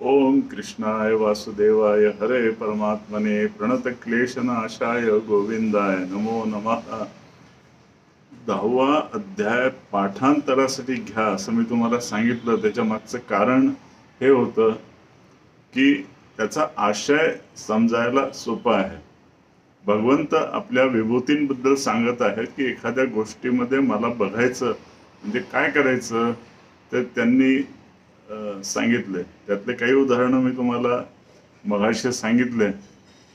ओम कृष्णाय वासुदेवाय हरे परमात्मने प्रणतक्लेशनाशाय गोविंदाय नमो नमः. 10वा अध्याय पाठांतरासाठी घ्या असं मी तुम्हाला सांगितलं. त्याच्या मागचं कारण हे होतं की त्याचा आशय समजायला सोपा आहे. भगवंत आपल्या विभूतींबद्दल सांगत आहे की एखाद्या गोष्टीमध्ये मला बघायचं म्हणजे काय करायचं तर त्यांनी सांगितले. त्यातले काही उदाहरणं मी तुम्हाला मगाशी सांगितले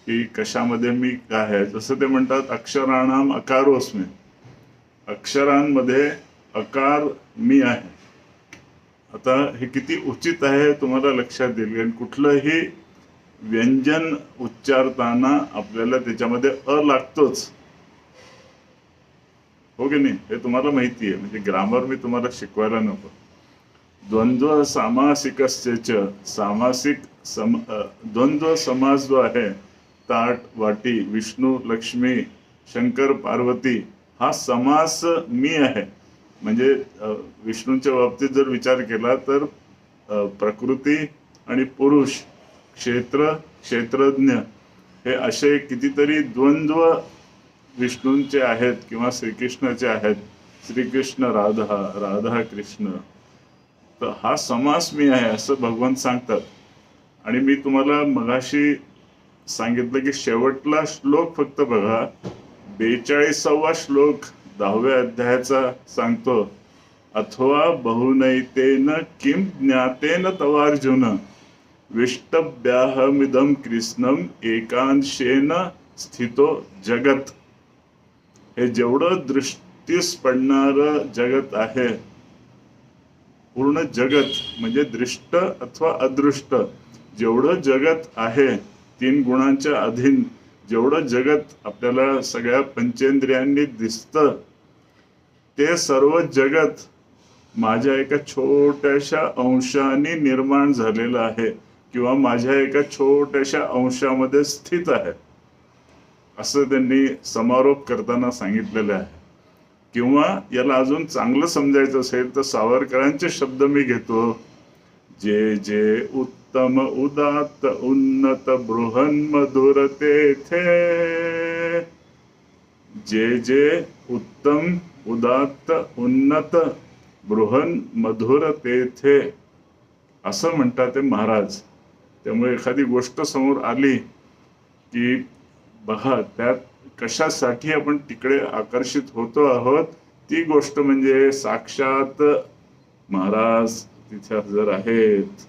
की कशामध्ये मी काय आहे. जसं ते म्हणतात अक्षराणाम अकारोस्मी, अक्षरांमध्ये अकार मी आहे. आता हे किती उचित आहे तुम्हाला लक्षात येईल. कारण कुठलंही व्यंजन उच्चारताना आपल्याला त्याच्यामध्ये अ लागतोच, हो की नाही? हे तुम्हाला माहिती आहे. म्हणजे ग्रामर मी तुम्हाला शिकवायला नको. द्वंद्व सामासिकस्य सामासिक द्वंद्व समास जो आहे, ताट वाटी, विष्णू लक्ष्मी, शंकर पार्वती, हा समास मी आहे. म्हणजे विष्णूंच्या बाबतीत जर विचार केला तर प्रकृती आणि पुरुष, क्षेत्र, क्षेत्रज्ञ, हे असे कितीतरी द्वंद्व विष्णूंचे आहेत किंवा श्रीकृष्णाचे आहेत. श्रीकृष्ण राधा, राधा कृष्ण. तर हा समास मी आहे असं भगवान सांगतात. आणि मी तुम्हाला मगाशी सांगितलं की शेवटला श्लोक फक्त बघा. 42वा श्लोक 10व्या अध्यायाचा सांगतो, अथवा बहुनैतेन किम ज्ञातेन तवार्जुन विष्टभ्याहमिदं कृष्णम एकांशेन स्थितो जगत. हे जेवढं दृष्टीस पडणारं जगत आहे, पूर्ण जगत म्हणजे दृष्ट अथवा अदृष्ट, जेवढं जगत आहे, 3 गुणांच्या अधीन जेवढं जगत आपल्याला सगळ्या पंचेंद्रियांनी दिसतं, ते सर्व जगत माझ्या एका छोट्याशा अंशाने निर्माण झालेलं आहे किंवा माझ्या एका छोट्याशा अंशामध्ये स्थित आहे असं त्यांनी समारोप करताना सांगितलेलं आहे. किंवा याला अजून चांगलं समजायचं असेल तर सावरकरांचे शब्द मी घेतो. जे जे उत्तम उदात्त उन्नत बृहन मधुर तेथे, जे जे उत्तम उदात्त उन्नत बृहन मधुर तेथे, असं म्हणतात ते महाराज. त्यामुळे एखादी गोष्ट समोर आली की बघा त्यात कशासाठी आपण तिकडे आकर्षित होतो आहोत. ती गोष्ट म्हणजे साक्षात महाराज तिथे हजर आहेत.